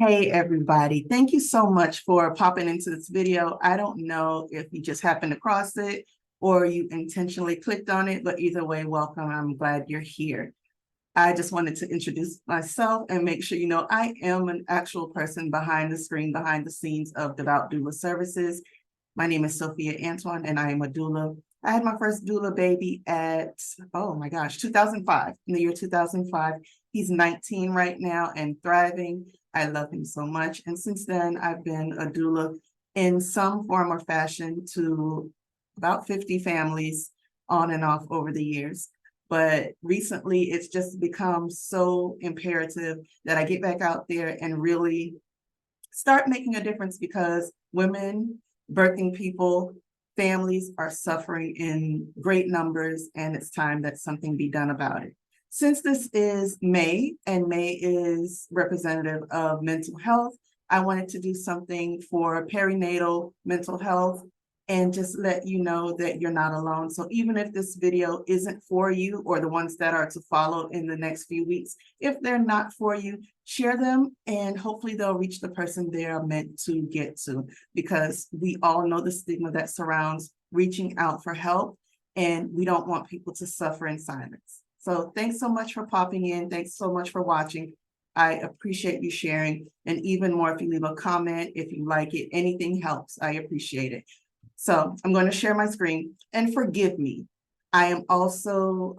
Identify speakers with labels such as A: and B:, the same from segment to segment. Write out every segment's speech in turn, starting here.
A: Hey everybody, thank you so much for popping into this video. I don't know if you just happened across it or you intentionally clicked on it, but either way, welcome. I'm glad you're here. I just wanted to introduce myself and make sure you know I am an actual person behind the screen, behind the scenes of Devout Doula Services. My name is Sophia Antoine and I am a doula. I had my first doula baby at, oh my gosh, 2005, in the year 2005. He's 19 right now and thriving. I love him so much. And since then, I've been a doula in some form or fashion to about 50 families on and off over the years. But recently, it's just become so imperative that I get back out there and really start making a difference because women, birthing people, families are suffering in great numbers, and it's time that something be done about it. Since this is May, and May is representative of mental health, I wanted to do something for perinatal mental health and just let you know that you're not alone. So even if this video isn't for you or the ones that are to follow in the next few weeks, if they're not for you, share them and hopefully they'll reach the person they're meant to get to, because we all know the stigma that surrounds reaching out for help, and we don't want people to suffer in silence. So thanks so much for popping in. Thanks so much for watching. I appreciate you sharing, and even more if you leave a comment, if you like it, anything helps. I appreciate it. So I'm going to share my screen, and forgive me. I am also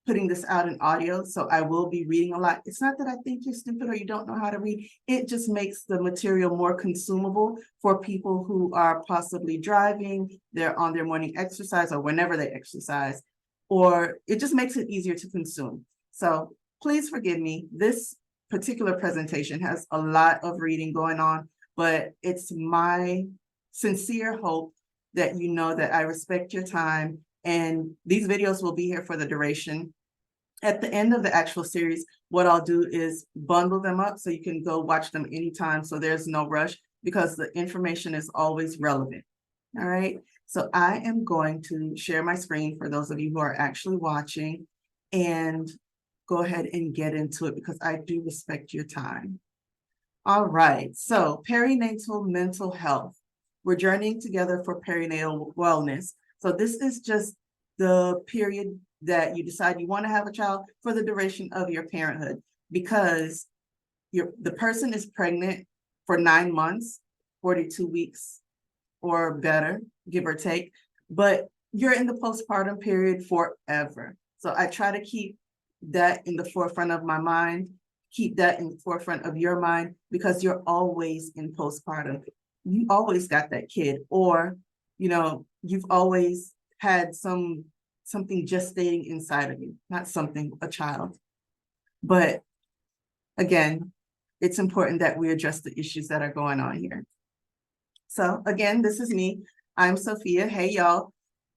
A: putting this out in audio, so I will be reading a lot. It's not that I think you're stupid or you don't know how to read. It just makes the material more consumable for people who are possibly driving, they're on their morning exercise or whenever they exercise, or it just makes it easier to consume. So please forgive me. This particular presentation has a lot of reading going on, but it's my sincere hope that you know that I respect your time, and these videos will be here for the duration. At the end of the actual series, what I'll do is bundle them up so you can go watch them anytime, so there's no rush because the information is always relevant. All right, so I am going to share my screen for those of you who are actually watching and go ahead and get into it because I do respect your time. All right, so perinatal mental health. We're journeying together for perinatal wellness. So this is just the period that you decide you want to have a child for the duration of your parenthood, because the person is pregnant for 9 months, 42 weeks or better, give or take, but you're in the postpartum period forever. So I try to keep that in the forefront of my mind, keep that in the forefront of your mind, because you're always in postpartum. You always got that kid, or you've always had something gestating inside of you, not something, a child. But again, it's important that we address the issues that are going on here. So again, this is me. I'm Sophia. Hey y'all.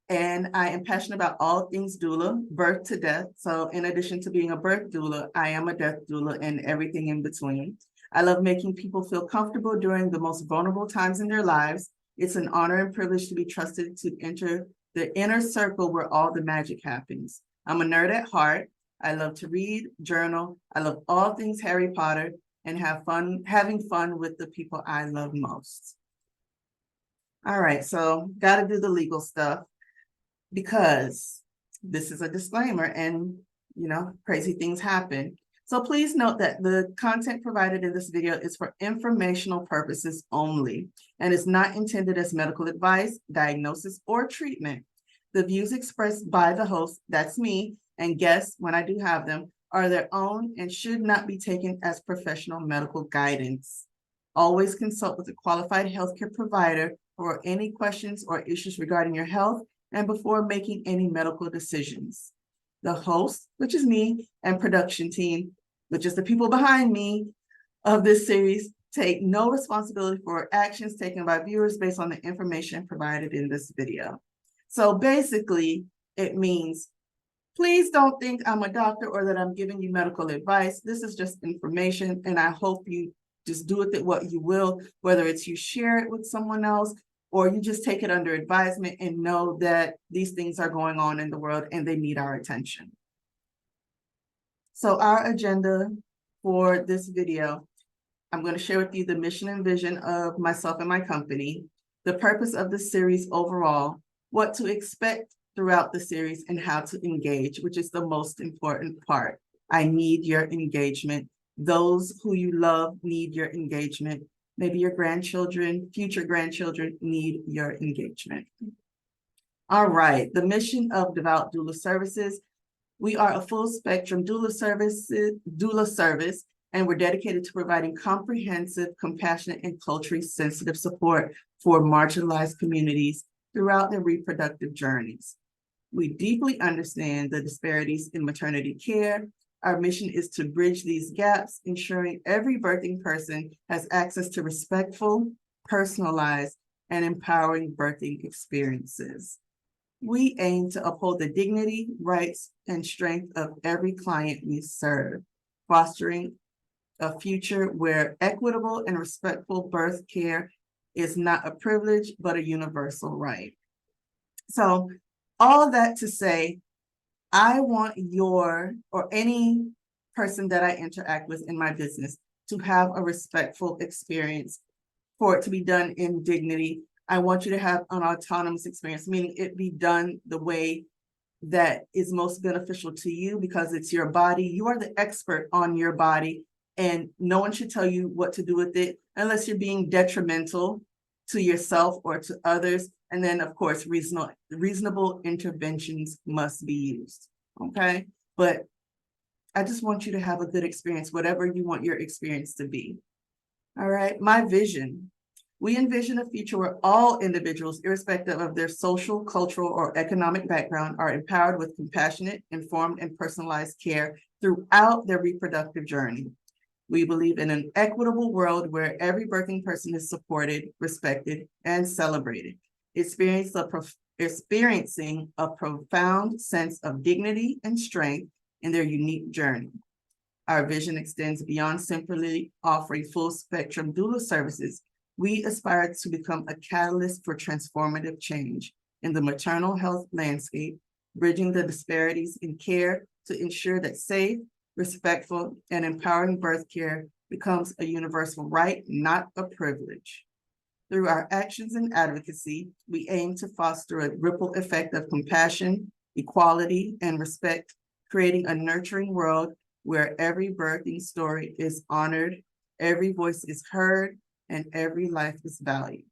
A: And I am passionate about all things doula, birth to death. So in addition to being a birth doula, I am a death doula and everything in between. I love making people feel comfortable during the most vulnerable times in their lives. It's an honor and privilege to be trusted to enter the inner circle where all the magic happens. I'm a nerd at heart. I love to read, journal. I love all things Harry Potter and having fun with the people I love most. All right, so got to do the legal stuff, because this is a disclaimer and, crazy things happen. So please note that the content provided in this video is for informational purposes only and is not intended as medical advice, diagnosis, or treatment. The views expressed by the host, that's me, and guests, when I do have them, are their own and should not be taken as professional medical guidance. Always consult with a qualified healthcare provider for any questions or issues regarding your health and before making any medical decisions. The host, which is me, and production team, which is the people behind me of this series, take no responsibility for actions taken by viewers based on the information provided in this video. So basically, it means, please don't think I'm a doctor or that I'm giving you medical advice. This is just information, and I hope you just do with it what you will, whether it's you share it with someone else, or you just take it under advisement and know that these things are going on in the world and they need our attention. So our agenda for this video I'm going to share with you the mission and vision of myself and my company, the purpose of the series overall, what to expect throughout the series, and how to engage, which is the most important part. I need your engagement. Those who you love need your engagement. Maybe your grandchildren, future grandchildren need your engagement. All right, the mission of Devout Doula Services. We are a full spectrum doula service, and we're dedicated to providing comprehensive, compassionate, and culturally sensitive support for marginalized communities throughout their reproductive journeys. We deeply understand the disparities in maternity care. Our mission is to bridge these gaps, ensuring every birthing person has access to respectful, personalized, and empowering birthing experiences. We aim to uphold the dignity, rights, and strength of every client we serve, fostering a future where equitable and respectful birth care is not a privilege, but a universal right. So all that to say, I want your, or any person that I interact with in my business, to have a respectful experience, for it to be done in dignity. I want you to have an autonomous experience, meaning it be done the way that is most beneficial to you, because it's your body. You are the expert on your body, and no one should tell you what to do with it unless you're being detrimental to yourself or to others. And then, of course, reasonable interventions must be used, okay? But I just want you to have a good experience, whatever you want your experience to be. All right, my vision. We envision a future where all individuals, irrespective of their social, cultural, or economic background, are empowered with compassionate, informed, and personalized care throughout their reproductive journey. We believe in an equitable world where every birthing person is supported, respected, and celebrated, experiencing a profound sense of dignity and strength in their unique journey. Our vision extends beyond simply offering full spectrum doula services. We aspire to become a catalyst for transformative change in the maternal health landscape, bridging the disparities in care to ensure that safe, respectful, and empowering birth care becomes a universal right, not a privilege. Through our actions and advocacy, we aim to foster a ripple effect of compassion, equality, and respect, creating a nurturing world where every birthing story is honored, every voice is heard, and every life is valued.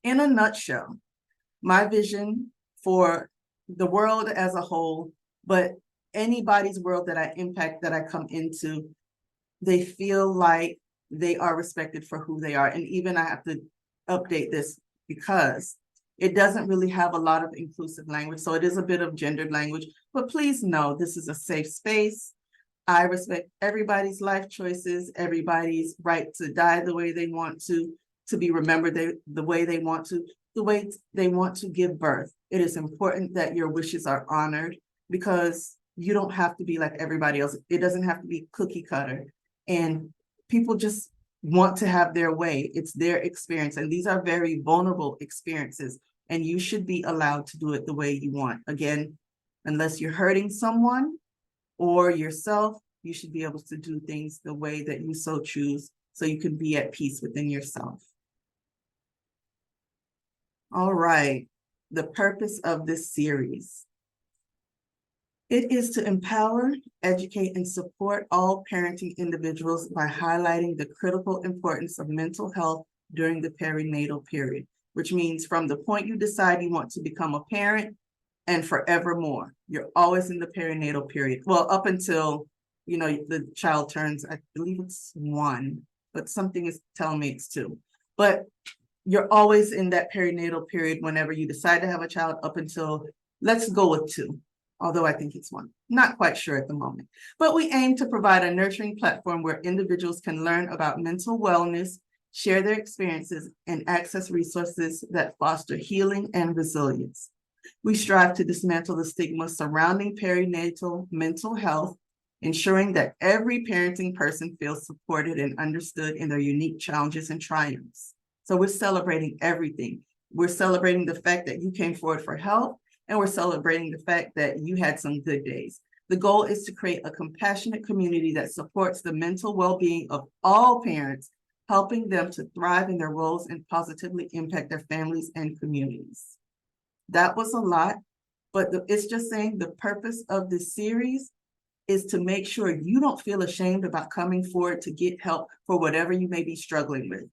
A: In a nutshell, my vision for the world as a whole, but anybody's world that I impact, that I come into, they feel like they are respected for who they are. And even I have to update this because it doesn't really have a lot of inclusive language. So it is a bit of gendered language, but please know this is a safe space. I respect everybody's life choices, everybody's right to die the way they want to be remembered the way they want to, the way they want to give birth. It is important that your wishes are honored, because you don't have to be like everybody else. It doesn't have to be cookie cutter. And people just want to have their way. It's their experience. And these are very vulnerable experiences. And you should be allowed to do it the way you want. Again, unless you're hurting someone or yourself, you should be able to do things the way that you so choose, so you can be at peace within yourself. All right, the purpose of this series. It is to empower, educate, and support all parenting individuals by highlighting the critical importance of mental health during the perinatal period, which means from the point you decide you want to become a parent and forevermore. You're always in the perinatal period. Well, up until, the child turns, I believe it's 1, but something is telling me it's 2. But you're always in that perinatal period whenever you decide to have a child, up until, let's go with 2. Although I think it's 1. Not quite sure at the moment. But we aim to provide a nurturing platform where individuals can learn about mental wellness, share their experiences, and access resources that foster healing and resilience. We strive to dismantle the stigma surrounding perinatal mental health, ensuring that every parenting person feels supported and understood in their unique challenges and triumphs. So we're celebrating everything. We're celebrating the fact that you came forward for help, and we're celebrating the fact that you had some good days. The goal is to create a compassionate community that supports the mental well-being of all parents, helping them to thrive in their roles and positively impact their families and communities. That was a lot, but it's just saying the purpose of this series is to make sure you don't feel ashamed about coming forward to get help for whatever you may be struggling with.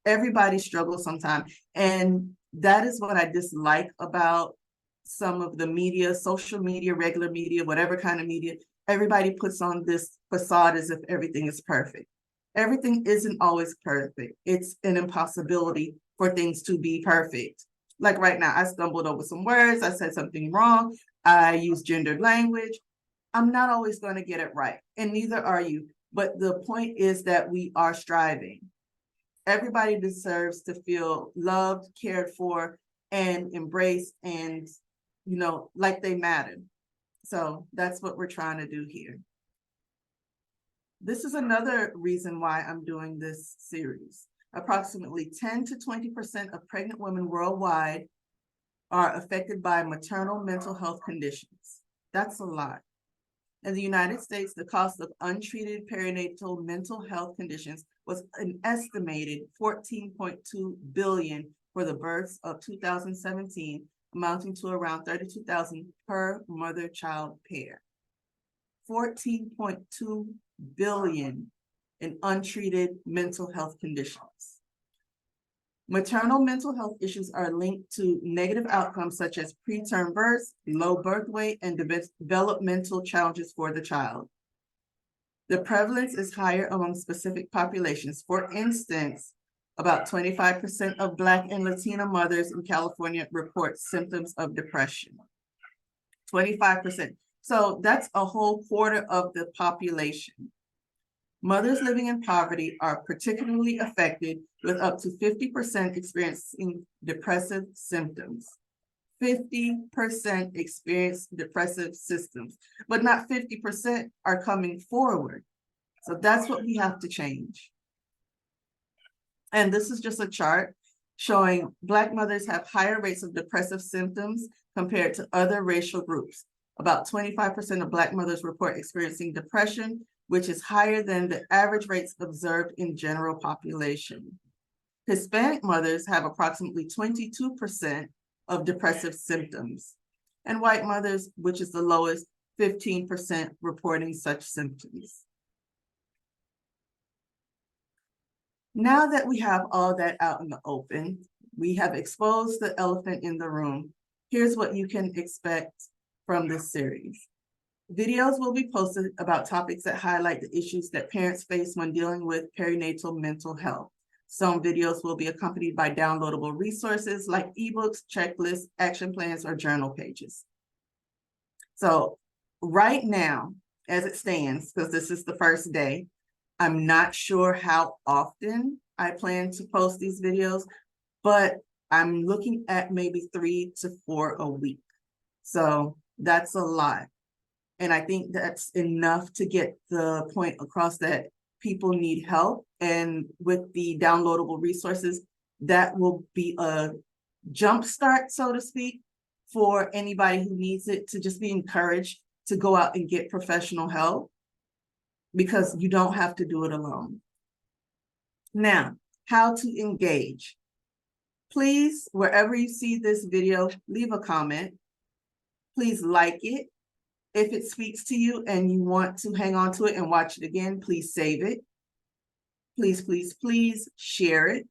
A: Everybody struggles sometimes, and that is what I dislike about some of the media, social media, regular media, whatever kind of media. Everybody puts on this facade as if everything is perfect. Everything isn't always perfect. It's an impossibility for things to be perfect. Like right now, I stumbled over some words, I said something wrong, I used gendered language. I'm not always going to get it right, and neither are you. But the point is that we are striving. Everybody deserves to feel loved, cared for, and embraced, and, you know, like they matter. So that's what we're trying to do here. This is another reason why I'm doing this series. Approximately 10 to 20% of pregnant women worldwide are affected by maternal mental health conditions. That's a lot. In the United States, the cost of untreated perinatal mental health conditions was an estimated $14.2 billion for the births of 2017, amounting to around $32,000 per mother-child pair. $14.2 billion in untreated mental health conditions. Maternal mental health issues are linked to negative outcomes such as preterm births, low birth weight, and developmental challenges for the child. The prevalence is higher among specific populations. For instance, about 25% of Black and Latina mothers in California report symptoms of depression. 25%. So that's a whole quarter of the population. Mothers living in poverty are particularly affected, with up to 50% experiencing depressive symptoms. 50% experience depressive symptoms, but not 50% are coming forward. So that's what we have to change. And this is just a chart showing Black mothers have higher rates of depressive symptoms compared to other racial groups. About 25% of Black mothers report experiencing depression, which is higher than the average rates observed in general population. Hispanic mothers have approximately 22% of depressive symptoms, and white mothers, which is the lowest, 15% reporting such symptoms. Now that we have all that out in the open, we have exposed the elephant in the room. Here's what you can expect from this series. Videos will be posted about topics that highlight the issues that parents face when dealing with perinatal mental health. Some videos will be accompanied by downloadable resources like ebooks, checklists, action plans, or journal pages. So right now, as it stands, because this is the first day, I'm not sure how often I plan to post these videos, but I'm looking at maybe 3 to 4 a week. So that's a lot. And I think that's enough to get the point across that people need help. And with the downloadable resources, that will be a jump start, so to speak, for anybody who needs it, to just be encouraged to go out and get professional help, because you don't have to do it alone. Now, how to engage. Please, wherever you see this video, leave a comment. Please like it. If it speaks to you and you want to hang on to it and watch it again, please save it. Please, please, please share it.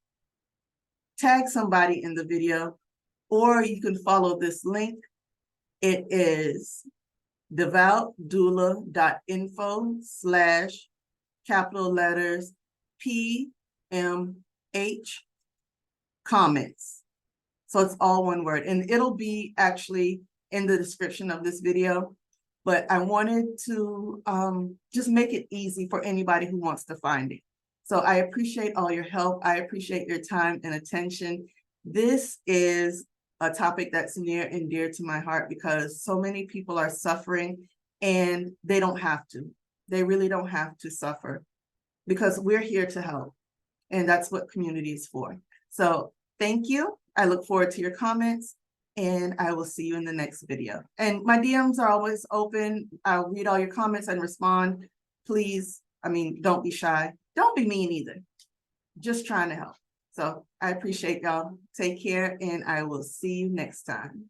A: Tag somebody in the video, or you can follow this link. It is devoutdoula.info/capital letters PMH comments. So it's all one word, and it'll be actually in the description of this video. But I wanted to just make it easy for anybody who wants to find it. So I appreciate all your help. I appreciate your time and attention. This is a topic that's near and dear to my heart, because so many people are suffering and they don't have to. They really don't have to suffer, because we're here to help. And that's what community is for. So thank you. I look forward to your comments. and I will see you in the next video. And my DMs are always open. I'll read all your comments and respond. Please, I mean, don't be shy. Don't be mean either. Just trying to help. So I appreciate y'all. Take care, and I will see you next time.